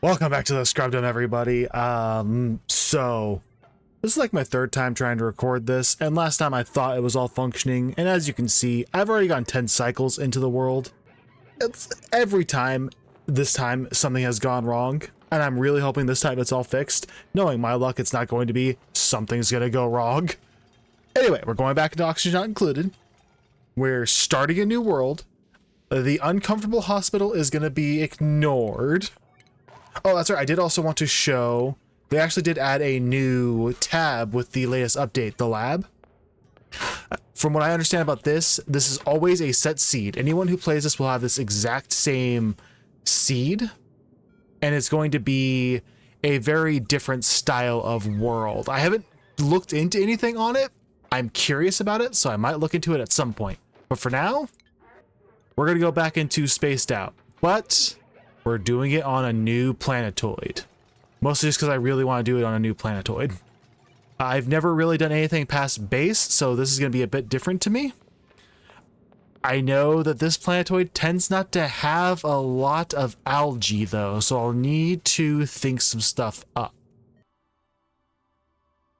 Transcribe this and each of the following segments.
Welcome back to the Scrubdom, everybody. So this is like my third time trying to record this, and last time I thought it was all functioning, and as you can see, I've already gotten 10 cycles into the world. It's every time, this time, something has gone wrong, and I'm really hoping this time it's all fixed. Knowing my luck, it's not going to be. Something's gonna go wrong. Anyway, we're going back into Oxygen Not Included. We're starting a new world. The uncomfortable hospital is gonna be ignored. Oh, that's right. I did also want to show, they actually did add a new tab with the latest update, the lab. From what I understand about this is always a set seed. Anyone who plays this will have this exact same seed, and it's going to be a very different style of world. I haven't looked into anything on it. I'm curious about it, so I might look into it at some point. But for now, we're going to go back into Spaced Out. But we're doing it on a new planetoid. Mostly just because I really want to do it on a new planetoid. I've never really done anything past base, so this is going to be a bit different to me. I know that this planetoid tends not to have a lot of algae though, so I'll need to think some stuff up.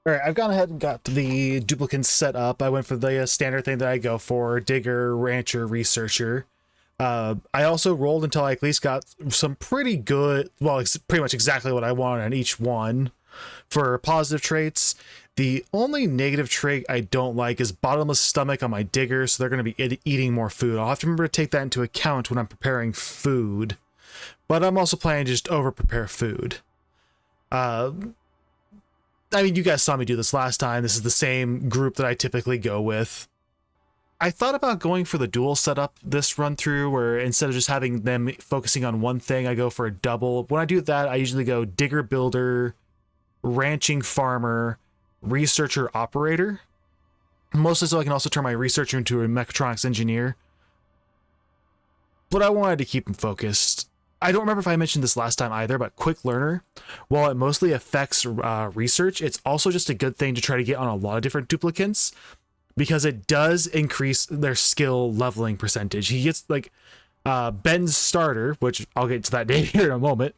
Alright, I've gone ahead and got the duplicates set up. I went for the standard thing that I go for, digger, rancher, researcher. I also rolled until I at least got some pretty good, well, it's pretty much exactly what I wanted on each one. For positive traits, the only negative trait I don't like is bottomless stomach on my digger, so they're going to be eating more food. I'll have to remember to take that into account when I'm preparing food. But I'm also planning to just over-prepare food. I mean, you guys saw me do this last time. This is the same group that I typically go with. I thought about going for the dual setup this run through, where instead of just having them focusing on one thing, I go for a double. When I do that, I usually go digger builder, ranching farmer, researcher operator. Mostly so I can also turn my researcher into a mechatronics engineer. But I wanted to keep them focused. I don't remember if I mentioned this last time either, but quick learner, while it mostly affects research, it's also just a good thing to try to get on a lot of different duplicates, because it does increase their skill leveling percentage. He gets like Ben's starter, which I'll get to that name here in a moment,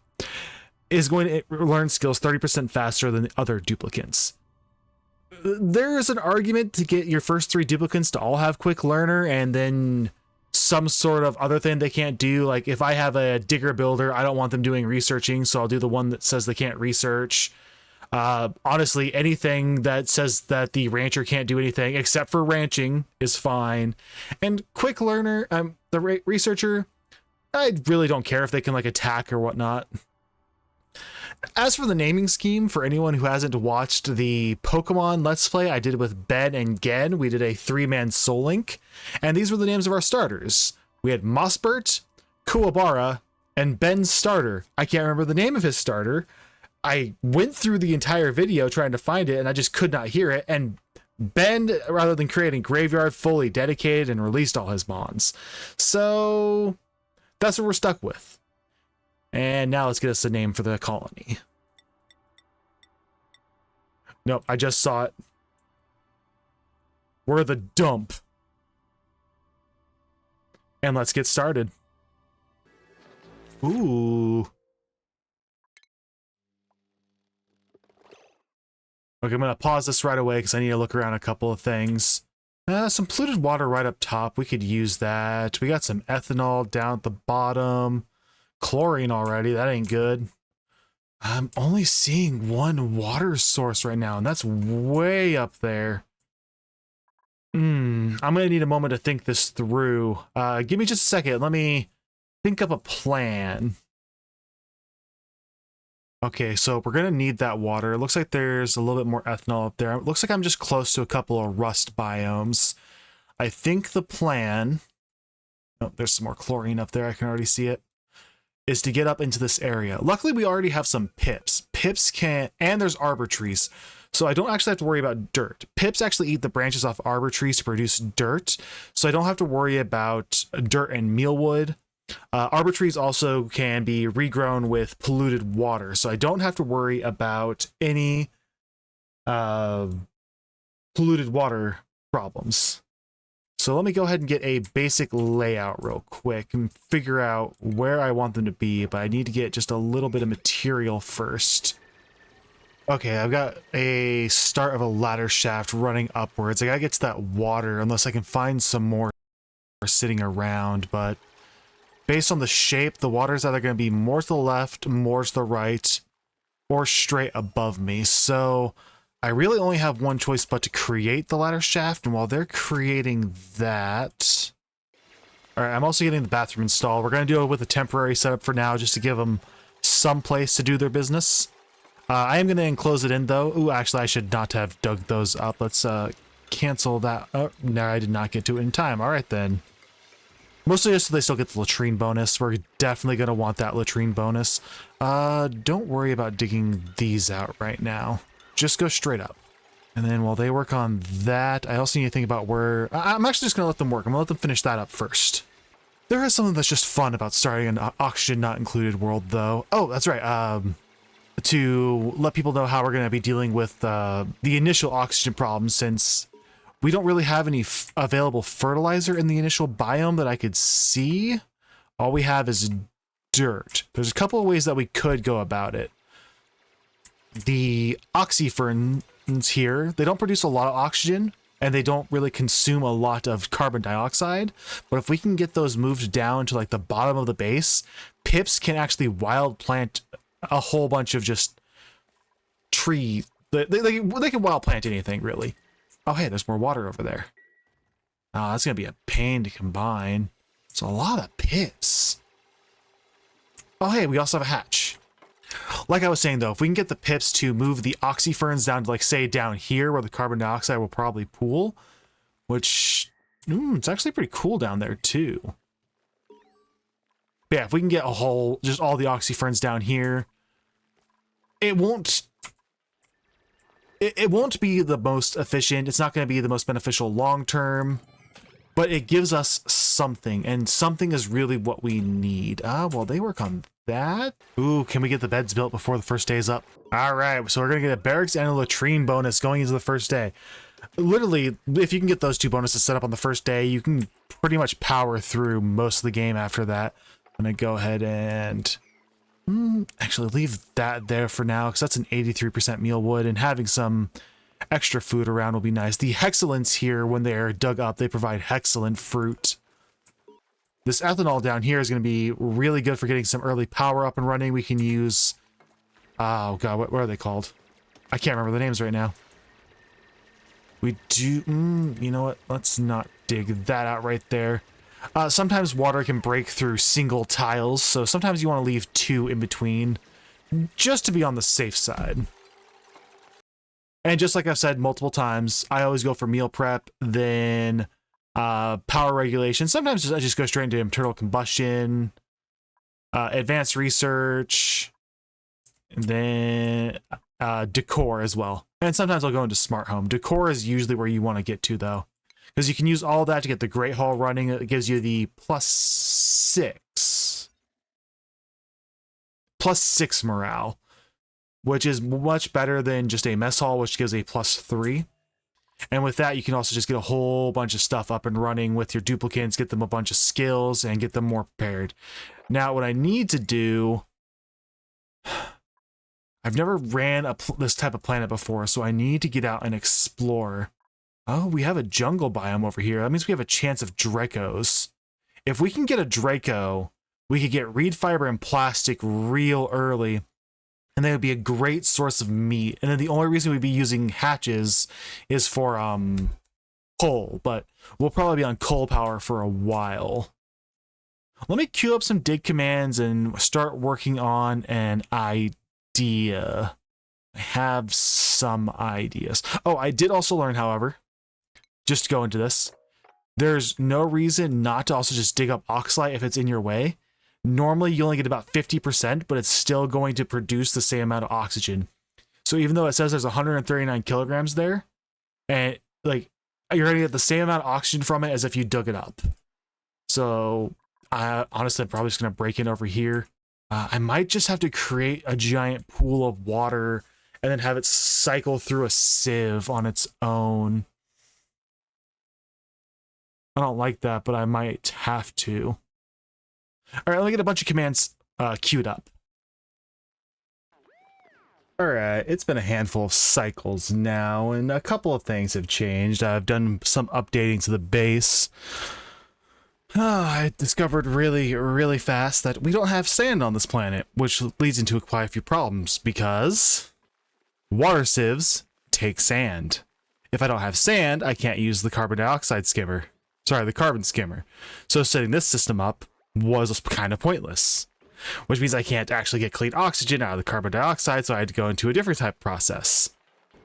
is going to learn skills 30% faster than the other duplicates. There is an argument to get your first 3 duplicates to all have quick learner, and then some sort of other thing they can't do. Like if I have a digger builder, I don't want them doing researching, so I'll do the one that says they can't research. Honestly, anything that says that the rancher can't do anything except for ranching is fine. And quick learner, the researcher, I really don't care if they can like attack or whatnot. As for the naming scheme, for anyone who hasn't watched the Pokemon Let's Play I did with Ben and Gen, we did a 3-man Soul Link, and these were the names of our starters. We had Mossbert, Kuwabara, and Ben's starter. I can't remember the name of his starter. I went through the entire video trying to find it, and I just could not hear it, and Ben, rather than creating Graveyard, fully dedicated and released all his bonds. So that's what we're stuck with. And now let's get us a name for the colony. Nope, I just saw it. We're the dump. And let's get started. Ooh. Okay, I'm going to pause this right away because I need to look around a couple of things. Some polluted water right up top. We could use that. We got some ethanol down at the bottom. Chlorine already. That ain't good. I'm only seeing one water source right now, and that's way up there. I'm going to need a moment to think this through. Give me just a second. Let me think up a plan. Okay, so we're going to need that water. It looks like there's a little bit more ethanol up there. It looks like I'm just close to a couple of rust biomes. I think the plan... Oh, there's some more chlorine up there. I can already see it. Is to get up into this area. Luckily, we already have some pips. Pips can... And there's arbor trees. So I don't actually have to worry about dirt. Pips actually eat the branches off arbor trees to produce dirt. So I don't have to worry about dirt and mealwood. Arbor trees also can be regrown with polluted water, so I don't have to worry about any polluted water problems. So let me go ahead and get a basic layout real quick and figure out where I want them to be, but I need to get just a little bit of material first. Okay, I've got a start of a ladder shaft running upwards. I gotta get to that water unless I can find some more sitting around, but based on the shape, the water's either going to be more to the left, more to the right, or straight above me. So I really only have one choice but to create the ladder shaft, and while they're creating that... Alright, I'm also getting the bathroom installed. We're going to do it with a temporary setup for now, just to give them some place to do their business. I am going to enclose it in, though. Ooh, actually, I should not have dug those up. Let's cancel that. Oh, no, I did not get to it in time. Alright, then. Mostly just so they still get the latrine bonus. We're definitely going to want that latrine bonus. Don't worry about digging these out right now. Just go straight up. And then while they work on that, I also need to think about where... I'm actually just going to let them work. I'm going to let them finish that up first. There is something that's just fun about starting an oxygen not included world, though. Oh, that's right. To let people know how we're going to be dealing with the initial oxygen problem, since we don't really have any available fertilizer in the initial biome that I could see. All we have is dirt. There's a couple of ways that we could go about it. The oxyferns here, they don't produce a lot of oxygen, and they don't really consume a lot of carbon dioxide. But if we can get those moved down to like the bottom of the base, pips can actually wild plant a whole bunch of just tree. They can wild plant anything, really. Oh, hey, there's more water over there. Oh, that's going to be a pain to combine. It's a lot of pips. Oh, hey, we also have a hatch. Like I was saying, though, if we can get the pips to move the oxyferns down to, like, say, down here where the carbon dioxide will probably pool, which, it's actually pretty cool down there, too. But yeah, if we can get just all the oxyferns down here, it won't be the most efficient. It's not going to be the most beneficial long-term, but it gives us something, and something is really what we need. Well, they work on that. Ooh, can we get the beds built before the first day is up? All right, so we're going to get a barracks and a latrine bonus going into the first day. Literally, if you can get those two bonuses set up on the first day, you can pretty much power through most of the game after that. I'm going to go ahead and... actually leave that there for now, because that's an 83% meal wood, and having some extra food around will be nice. The hexalins here, when they're dug up, they provide hexalin fruit. This ethanol down here is going to be really good for getting some early power up and running. We can use... oh god, what are they called? I can't remember the names right now. We do... you know what? Let's not dig that out right there. Sometimes water can break through single tiles, so sometimes you want to leave two in between, just to be on the safe side. And just like I've said multiple times, I always go for meal prep, then power regulation. Sometimes I just go straight into internal combustion, advanced research, and then decor as well. And sometimes I'll go into smart home. Decor is usually where you want to get to, though, because you can use all that to get the Great Hall running. It gives you the +6 morale, which is much better than just a mess hall, which gives a +3. And with that, you can also just get a whole bunch of stuff up and running with your duplicates, get them a bunch of skills, and get them more prepared. Now, what I need to do... I've never ran this type of planet before, so I need to get out and explore. Oh, we have a jungle biome over here. That means we have a chance of Dracos. If we can get a Draco, we could get reed fiber and plastic real early, and they would be a great source of meat. And then the only reason we'd be using hatches is for coal, but we'll probably be on coal power for a while. Let me queue up some dig commands and start working on an idea. I have some ideas. Oh, I did also learn, however, just to go into this, there's no reason not to also just dig up oxalite if it's in your way. Normally, you only get about 50%, but it's still going to produce the same amount of oxygen. So even though it says there's 139 kilograms there, and like you're going to get the same amount of oxygen from it as if you dug it up. So honestly, I'm probably just going to break in over here. I might just have to create a giant pool of water and then have it cycle through a sieve on its own. I don't like that, but I might have to. All right, let me get a bunch of commands queued up. All right, it's been a handful of cycles now, and a couple of things have changed. I've done some updating to the base. I discovered really fast that we don't have sand on this planet, which leads into quite a few problems, because water sieves take sand. If I don't have sand, I can't use the carbon dioxide skimmer. Sorry, the carbon skimmer. So setting this system up was kind of pointless, which means I can't actually get clean oxygen out of the carbon dioxide, so I had to go into a different type of process.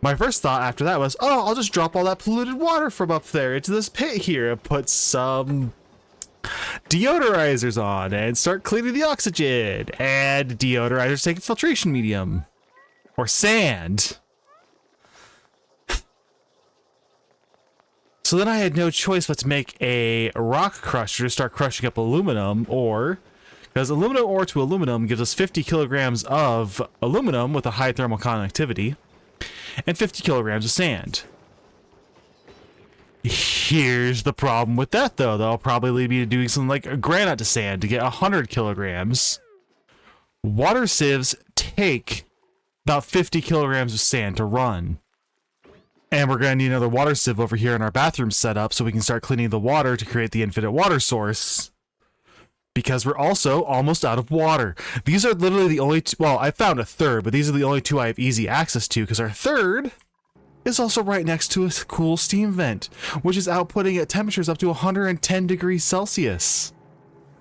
My first thought after that was, oh, I'll just drop all that polluted water from up there into this pit here and put some deodorizers on and start cleaning the oxygen. And deodorizers take a filtration medium. Or sand. So then I had no choice but to make a rock crusher to start crushing up aluminum ore. Because aluminum ore to aluminum gives us 50 kilograms of aluminum with a high thermal conductivity. And 50 kilograms of sand. Here's the problem with that, though. That'll probably lead me to doing something like a granite to sand to get 100 kilograms. Water sieves take about 50 kilograms of sand to run. And we're going to need another water sieve over here in our bathroom setup so we can start cleaning the water to create the infinite water source. Because we're also almost out of water. These are literally the only two, well, I found a third, but these are the only two I have easy access to, because our third is also right next to a cool steam vent, which is outputting at temperatures up to 110 degrees Celsius.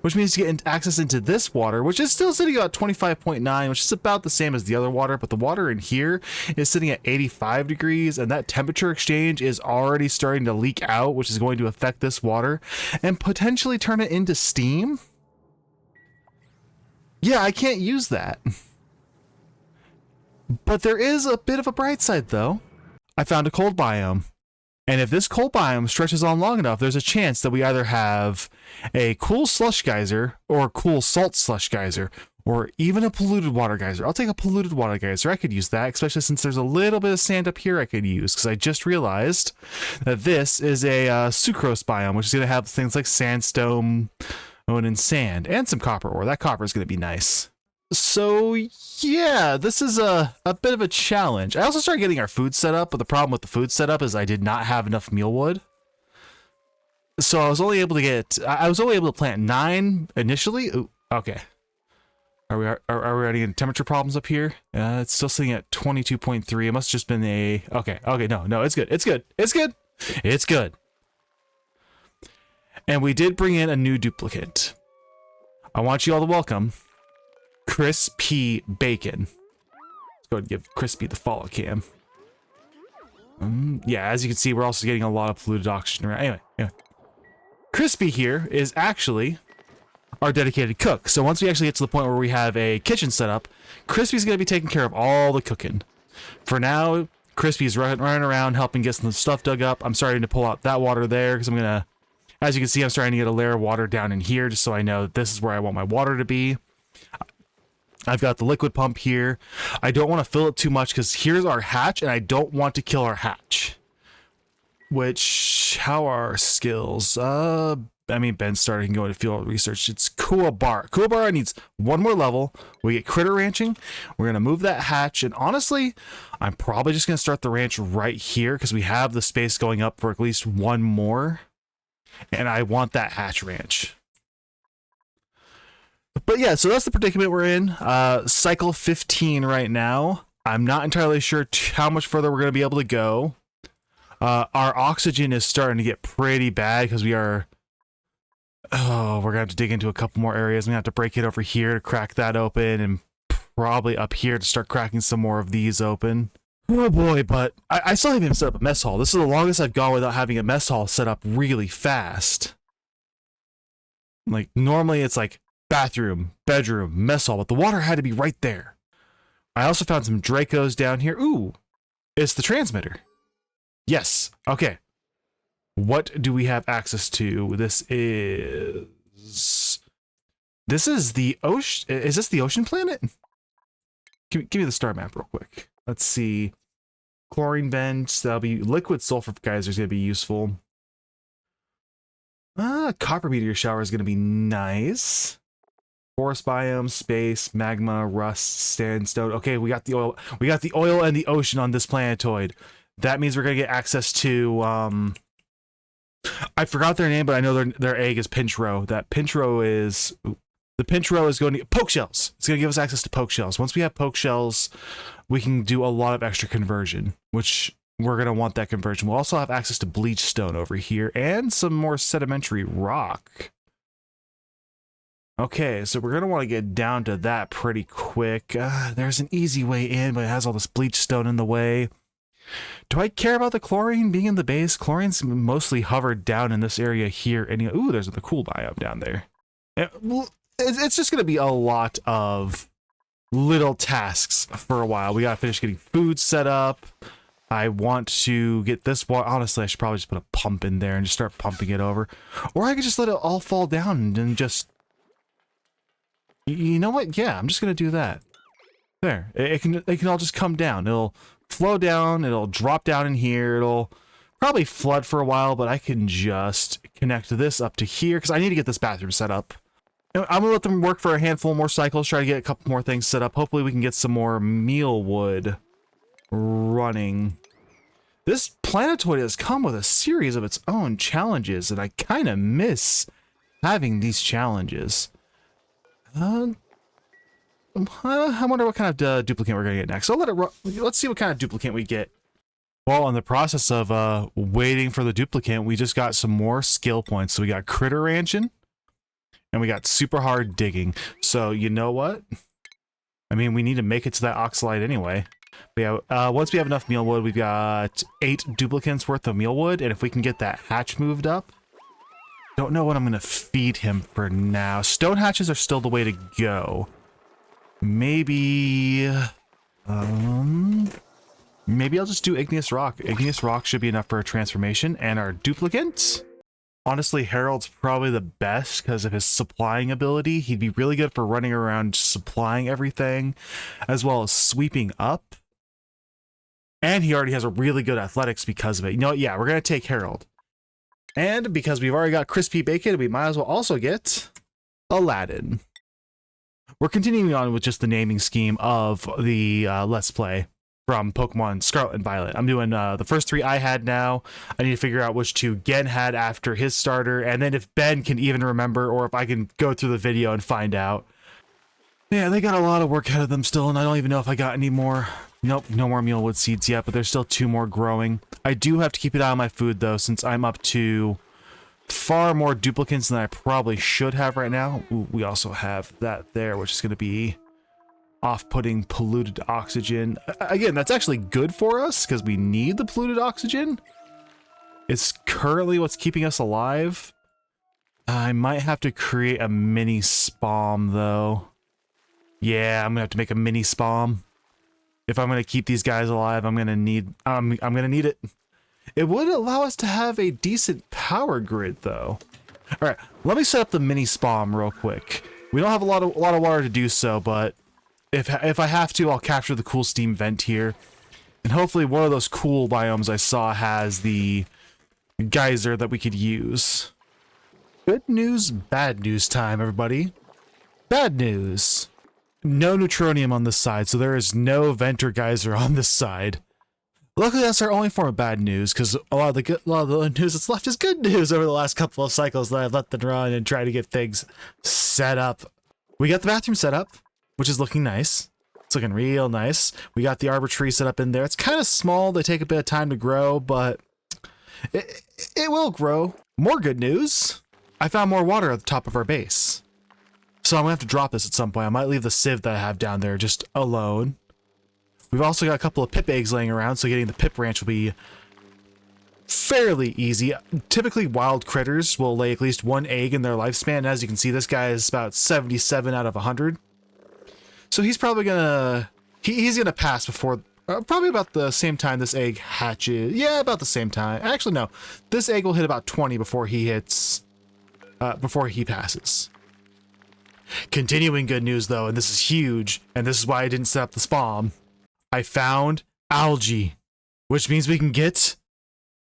Which means to get access into this water, which is still sitting at 25.9, which is about the same as the other water, but the water in here is sitting at 85 degrees, and that temperature exchange is already starting to leak out, which is going to affect this water and potentially turn it into steam. Yeah, I can't use that. But there is a bit of a bright side, though. I found a cold biome. And if this cold biome stretches on long enough, there's a chance that we either have a cool slush geyser or a cool salt slush geyser, or even a polluted water geyser. I'll take a polluted water geyser. I could use that, especially since there's a little bit of sand up here I could use, because I just realized that this is a sucrose biome, which is going to have things like sandstone and sand and some copper ore. That copper is going to be nice. So yeah, this is a bit of a challenge. I also started getting our food set up, but the problem with the food setup is I did not have enough mealwood. So I was only able to plant 9 initially. Ooh, okay. Are we already in temperature problems up here? It's still sitting at 22.3. It must have just been a okay, no, it's good. It's good. And we did bring in a new duplicate. I want you all to welcome Crispy Bacon. Let's go ahead and give Crispy the follow cam. Yeah, as you can see, we're also getting a lot of polluted oxygen around. Anyway. Crispy here is actually our dedicated cook. So once we actually get to the point where we have a kitchen set up, Crispy's going to be taking care of all the cooking. For now, Crispy's running around helping get some stuff dug up. I'm starting to pull out that water there because I'm going to, as you can see, I'm starting to get a layer of water down in here just so I know that this is where I want my water to be. I've got the liquid pump here. I don't want to fill it too much because here's our hatch and I don't want to kill our hatch. Which, how are our skills? I mean, Ben's starting going to field research. It's Kuwabara. Kuwabara needs one more level. We get critter ranching. We're going to move that hatch. And honestly, I'm probably just going to start the ranch right here because we have the space going up for at least one more. And I want that hatch ranch. But yeah, so that's the predicament we're in. Cycle 15 right now. I'm not entirely sure how much further we're going to be able to go. Our oxygen is starting to get pretty bad because we are... Oh, we're going to have to dig into a couple more areas. I'm going to have to break it over here to crack that open and probably up here to start cracking some more of these open. Oh boy, but I still haven't even set up a mess hall. This is the longest I've gone without having a mess hall set up really fast. Like, normally it's like bathroom, bedroom, mess hall, but the water had to be right there. I also found some Dracos down here. Ooh, it's the transmitter. Yes, okay. What do we have access to? This is the ocean. Is this the ocean planet? Give me the star map real quick. Let's see. Chlorine vents. That'll be liquid sulfur geyser is gonna be useful. Copper meteor shower is going to be nice. Forest biome, space, magma, rust, sandstone. Okay, we got the oil. We got the oil and the ocean on this planetoid. That means we're gonna get access to I forgot their name, but I know their egg is pinch row. That pinch row is the pinch row is going to poke shells. It's gonna give us access to poke shells. Once we have poke shells, we can do a lot of extra conversion, which we're gonna want that conversion. We'll also have access to bleach stone over here and some more sedimentary rock. Okay, so we're going to want to get down to that pretty quick. There's an easy way in, but it has all this bleach stone in the way. Do I care about the chlorine being in the base? Chlorine's mostly hovered down in this area here. And ooh, there's the cool biome down there. It's just going to be a lot of little tasks for a while. We got to finish getting food set up. I want to get this water. Honestly, I should probably just put a pump in there and just start pumping it over. Or I could just let it all fall down and just... You know what? Yeah, I'm just gonna do that. There, it can all just come down. It'll flow down. It'll drop down in here. It'll probably flood for a while, but I can just connect this up to here because I need to get this bathroom set up. I'm gonna let them work for a handful more cycles. Try to get a couple more things set up. Hopefully, we can get some more meal wood running. This planetoid has come with a series of its own challenges, and I kind of miss having these challenges. I wonder what kind of duplicate we're gonna get next. So let's see what kind of duplicate we get. Well, in the process of waiting for the duplicate, we just got some more skill points. So we got critter ranching, and we got super hard digging. So you know what? I mean, we need to make it to that oxalite anyway. But yeah, once we have enough mealwood, we've got 8 duplicates worth of mealwood, and if we can get that hatch moved up. Don't know what I'm gonna feed him for now. Stone hatches are still the way to go. Maybe maybe I'll just do igneous rock. Igneous rock should be enough for a transformation. And our duplicant, honestly, Harold's probably the best because of his supplying ability. He'd be really good for running around supplying everything, as well as sweeping up. And he already has a really good athletics because of it. You know what? Yeah, we're gonna take Harold. And because we've already got crispy bacon, we might as well also get Aladdin. We're continuing on with just the naming scheme of the Let's Play from Pokemon Scarlet and Violet. I'm doing the first 3 I had now. I need to figure out which 2 Gen had after his starter, and then if Ben can even remember, or if I can go through the video and find out. Yeah, they got a lot of work ahead of them still, and I don't even know if I got any more. Nope, no more mealwood seeds yet, but there's still 2 more growing. I do have to keep an eye on my food, though, since I'm up to far more duplicates than I probably should have right now. Ooh, we also have that there, which is going to be off-putting polluted oxygen. Again, that's actually good for us, because we need the polluted oxygen. It's currently what's keeping us alive. I might have to create a mini spam, though. Yeah, I'm going to have to make a mini spam. If I'm going to keep these guys alive, I'm going to need it. It would allow us to have a decent power grid, though. All right, let me set up the mini spawn real quick. We don't have a lot of water to do so, but if I have to, I'll capture the cool steam vent here. And hopefully one of those cool biomes I saw has the geyser that we could use. Good news, bad news time, everybody. Bad news. No neutronium on this side, so there is no vent or geyser on this side. Luckily, that's our only form of bad news, because a lot of the news that's left is good news over the last couple of cycles that I've let them run and try to get things set up. We got the bathroom set up, which is looking nice. It's looking real nice. We got the arbor tree set up in there. It's kind of small. They take a bit of time to grow, but it will grow. More good news. I found more water at the top of our base. So I'm going to have to drop this at some point. I might leave the sieve that I have down there just alone. We've also got a couple of pip eggs laying around, so getting the pip ranch will be fairly easy. Typically, wild critters will lay at least 1 egg in their lifespan. As you can see, this guy is about 77 out of 100. So he's probably going to... He's going to pass before... probably about the same time this egg hatches. Yeah, about the same time. Actually, no. This egg will hit about 20 before he hits... before he passes. Continuing good news, though, and this is huge, and this is why I didn't set up the spawn. I found algae, which means we can get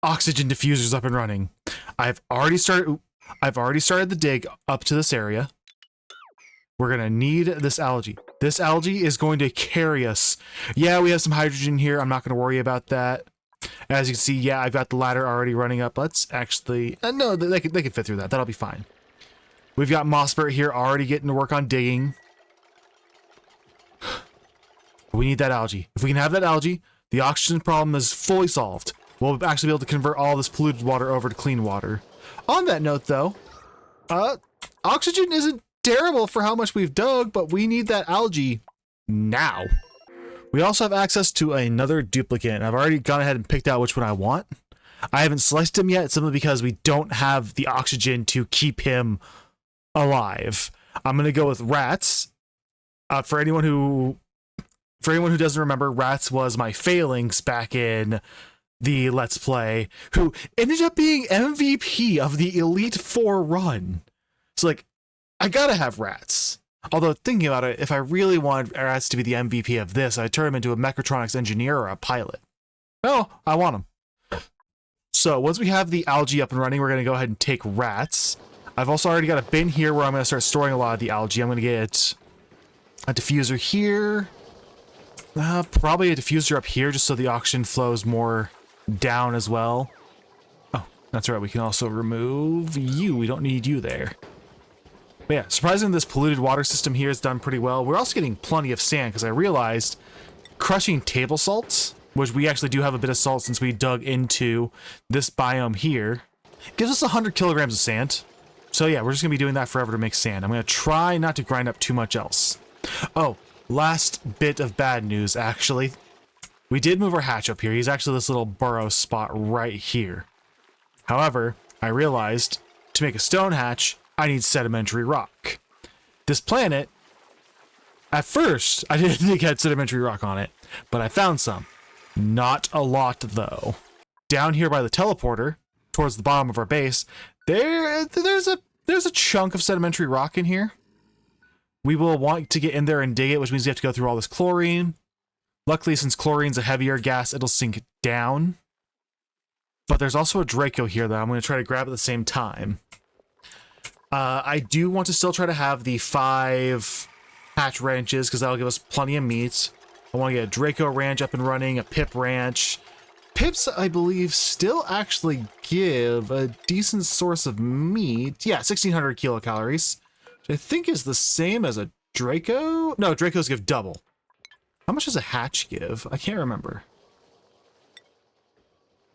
oxygen diffusers up and running. I've already started... I've already started the dig up to this area. We're going to need this algae. This algae is going to carry us. Yeah, we have some hydrogen here. I'm not going to worry about that. As you can see, yeah, I've got the ladder already running up. Let's actually... no, they can fit through that. That'll be fine. We've got Mossbert here already getting to work on digging. We need that algae. If we can have that algae, the oxygen problem is fully solved. We'll actually be able to convert all this polluted water over to clean water. On that note, though, oxygen isn't terrible for how much we've dug, but we need that algae now. We also have access to another duplicate. I've already gone ahead and picked out which one I want. I haven't sliced him yet, simply because we don't have the oxygen to keep him alive. I'm going to go with Rats. For anyone who doesn't remember, Rats was my failings back in the Let's Play, who ended up being MVP of the Elite Four run. So, like, I gotta have Rats. Although, thinking about it, if I really wanted Rats to be the MVP of this, I'd turn him into a mechatronics engineer or a pilot. Oh, I want him. So, once we have the algae up and running, we're going to go ahead and take Rats. I've also already got a bin here where I'm going to start storing a lot of the algae. I'm going to get a diffuser here. Probably a diffuser up here just so the oxygen flows more down as well. Oh, that's right. We can also remove you. We don't need you there. But yeah, surprisingly, this polluted water system here is done pretty well. We're also getting plenty of sand because I realized crushing table salts, which we actually do have a bit of salt since we dug into this biome here, gives us 100 kilograms of sand. So yeah, we're just going to be doing that forever to make sand. I'm going to try not to grind up too much else. Oh, last bit of bad news, actually. We did move our hatch up here. He's actually this little burrow spot right here. However, I realized to make a stone hatch, I need sedimentary rock. This planet, at first, I didn't think it had sedimentary rock on it, but I found some. Not a lot, though. Down here by the teleporter, towards the bottom of our base, there's a chunk of sedimentary rock in here. We will want to get in there and dig it, which means we have to go through all this chlorine. Luckily, since chlorine's a heavier gas, it'll sink down. But there's also a Draco here that I'm going to try to grab at the same time. I do want to still try to have the 5 hatch ranches, because that'll give us plenty of meat. I want to get a Draco ranch up and running, a Pip ranch. Pips, I believe, still actually give a decent source of meat. Yeah, 1,600 kilocalories, which I think is the same as a Draco. No, Dracos give double. How much does a hatch give? I can't remember.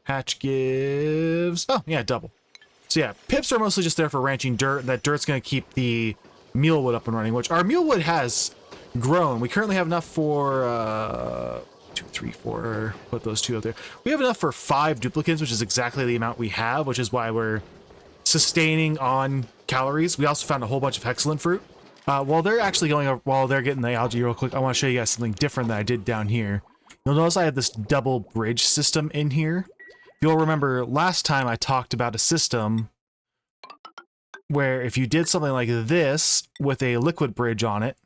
Hatch gives... oh, yeah, double. So yeah, pips are mostly just there for ranching dirt, and that dirt's going to keep the mealwood up and running, which our mealwood has grown. We currently have enough for... 2, 3, 4... put those 2 up there. We have enough for 5 duplicates, which is exactly the amount we have, which is why we're sustaining on calories. We also found a whole bunch of hexalin fruit. While they're getting the algae real quick, I want to show you guys something different that I did down here. You'll notice I have this double bridge system in here. You'll remember last time I talked about a system where if you did something like this with a liquid bridge on it,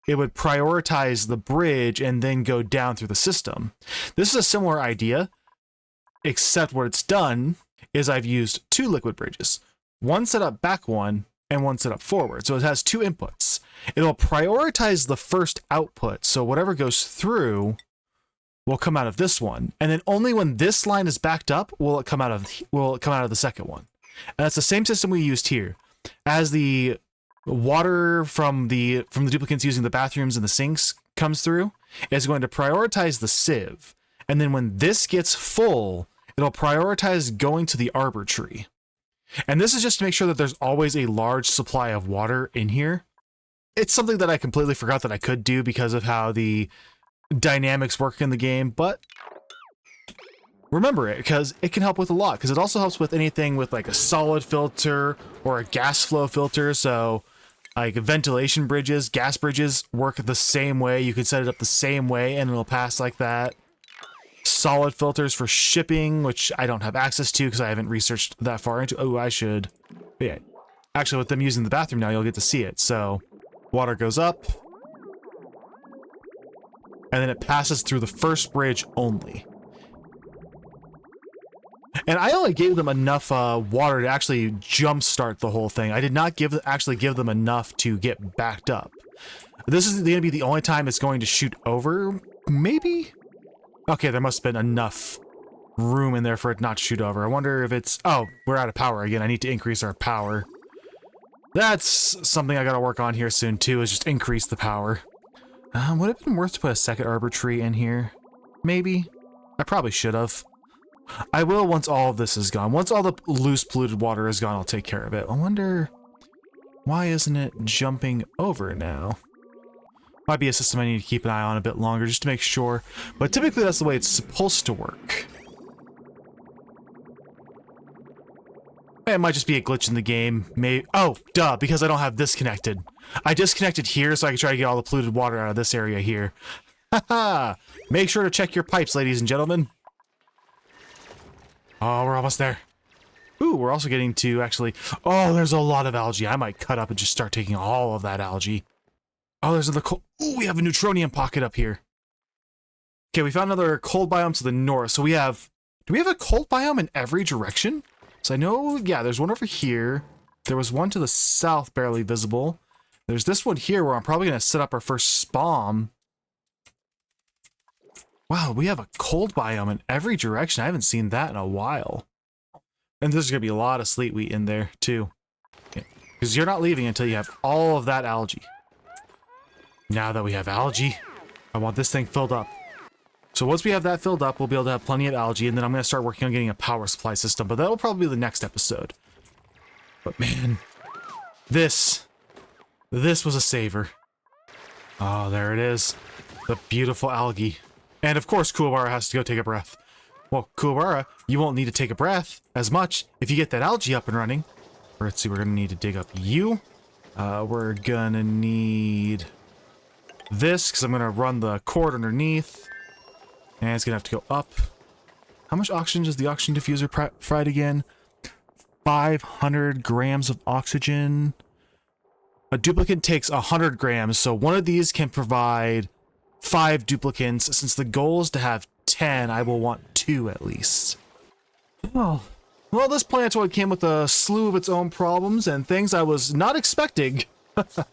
it would prioritize the bridge and then go down through the system. This is a similar idea, except what it's done is I've used 2 liquid bridges. One set up back one, and one set up forward. So it has 2 inputs. It'll prioritize the first output. So whatever goes through will come out of this one. And then only when this line is backed up will it come out of the second one. And that's the same system we used here. As the water from the duplicates using the bathrooms and the sinks comes through, it's going to prioritize the sieve. And then when this gets full, it'll prioritize going to the arbor tree. And this is just to make sure that there's always a large supply of water in here. It's something that I completely forgot that I could do because of how the dynamics work in the game, but remember it because it can help with a lot, because it also helps with anything with like a solid filter or a gas flow filter. So like ventilation bridges, gas bridges work the same way. You can set it up the same way and it'll pass like that. Solid filters for shipping, which I don't have access to because I haven't researched that far into. Oh, I should. But yeah, actually with them using the bathroom now, you'll get to see it. So water goes up and then it passes through the first bridge only. And I only gave them enough water to actually jumpstart the whole thing. I did not actually give them enough to get backed up. This is going to be the only time it's going to shoot over, maybe? Okay, there must have been enough room in there for it not to shoot over. I wonder if it's... Oh, we're out of power again. I need to increase our power. That's something I gotta work on here soon, too, is just increase the power. Would it have been worth to put a second arbor tree in here? Maybe? I probably should have. I will once all of this is gone. Once all the loose polluted water is gone, I'll take care of it. I wonder... Why isn't it jumping over now? Might be a system I need to keep an eye on a bit longer just to make sure. But typically that's the way it's supposed to work. It might just be a glitch in the game. Maybe. Oh, duh, because I don't have this connected. I disconnected here so I can try to get all the polluted water out of this area here. Haha! Make sure to check your pipes, ladies and gentlemen. Oh, we're almost there. Ooh, we're also getting to actually... Oh, there's a lot of algae. I might cut up and just start taking all of that algae. Oh, there's another cold... Ooh, we have a neutronium pocket up here. Okay, we found another cold biome to the north. So we have... Do we have a cold biome in every direction? So I know, yeah, there's one over here. There was one to the south, barely visible. There's this one here where I'm probably going to set up our first spawn. Wow, we have a cold biome in every direction. I haven't seen that in a while. And there's going to be a lot of sleet wheat in there, too. Because you're not leaving until you have all of that algae. Now that we have algae, I want this thing filled up. So once we have that filled up, we'll be able to have plenty of algae, and then I'm going to start working on getting a power supply system, but that'll probably be the next episode. But man, this was a saver. Oh, there it is. The beautiful algae. And of course, Kuwabara has to go take a breath. Well, Kuwabara, you won't need to take a breath as much if you get that algae up and running. Let's see, we're going to need to dig up you. We're going to need this, because I'm going to run the cord underneath. And it's going to have to go up. How much oxygen does the oxygen diffuser provide again? 500 grams of oxygen. A duplicate takes 100 grams, so one of these can provide 5 duplicates. Since the goal is to have 10, I will want 2 at least. Well, this Planetoid came with a slew of its own problems and things I was not expecting. But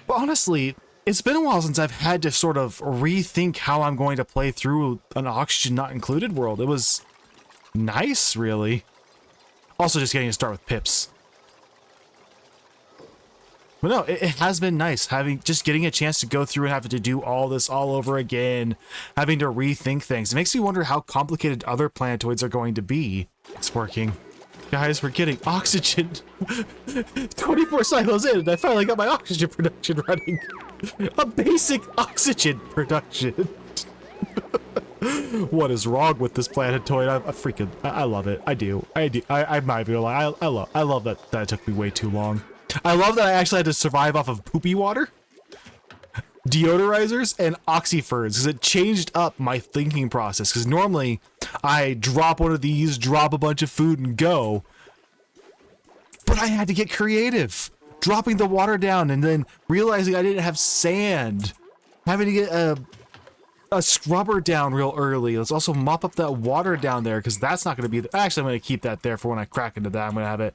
honestly, it's been a while since I've had to sort of rethink how I'm going to play through an oxygen not included world. It was nice, really. Also just getting to start with pips. But no, it has been nice just getting a chance to go through and having to do all this all over again, having to rethink things. It makes me wonder how complicated other planetoids are going to be. It's working. Guys, we're getting oxygen. 24 cycles in, and I finally got my oxygen production running. A basic oxygen production. What is wrong with this Planetoid? I love it. I do. I might be lying. I love that it took me way too long. I love that I actually had to survive off of poopy water, deodorizers, and oxyfurs, because it changed up my thinking process. Because normally I drop one of these, drop a bunch of food, and go. But I had to get creative, dropping the water down and then realizing I didn't have sand, having to get a scrubber down real early. Let's also mop up that water down there, because that's not going to be... Actually, I'm going to keep that there for when I crack into that. I'm going to have it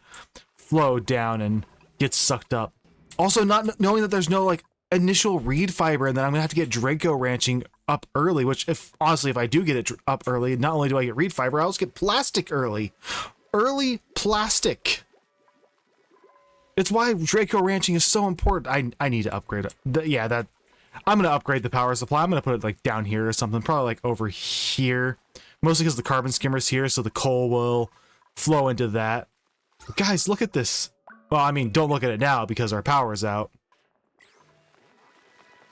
flow down and get sucked up. Also, not knowing that there's no like initial reed fiber, and then I'm gonna have to get Draco ranching up early, which honestly if I do get it up early, not only do I get reed fiber, I also get plastic early plastic. It's why Draco ranching is so important. I need to upgrade it. I'm gonna upgrade the power supply. I'm gonna put it like down here or something, probably like over here, mostly because the carbon skimmer's here, so the coal will flow into that. Guys, look at this. Well, I mean, don't look at it now because our power's out.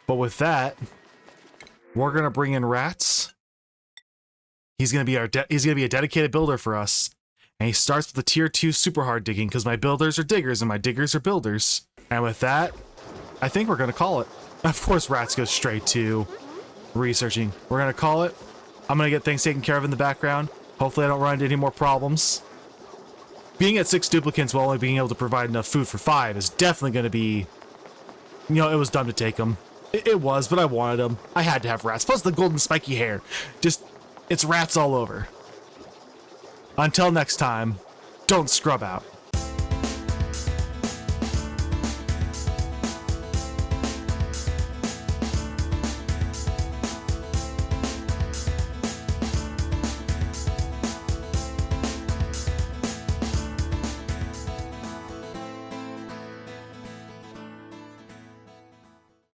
But with that, we're gonna bring in Rats. He's gonna be a dedicated builder for us, and he starts with the tier 2 super hard digging because my builders are diggers and my diggers are builders. And with that, I think we're gonna call it. Of course, Rats goes straight to researching. We're gonna call it. I'm gonna get things taken care of in the background. Hopefully, I don't run into any more problems. Being at 6 duplicates while only being able to provide enough food for 5 is definitely going to be... You know, it was dumb to take them. It was, but I wanted them. I had to have Rats. Plus the golden spiky hair. Just, it's Rats all over. Until next time, don't scrub out.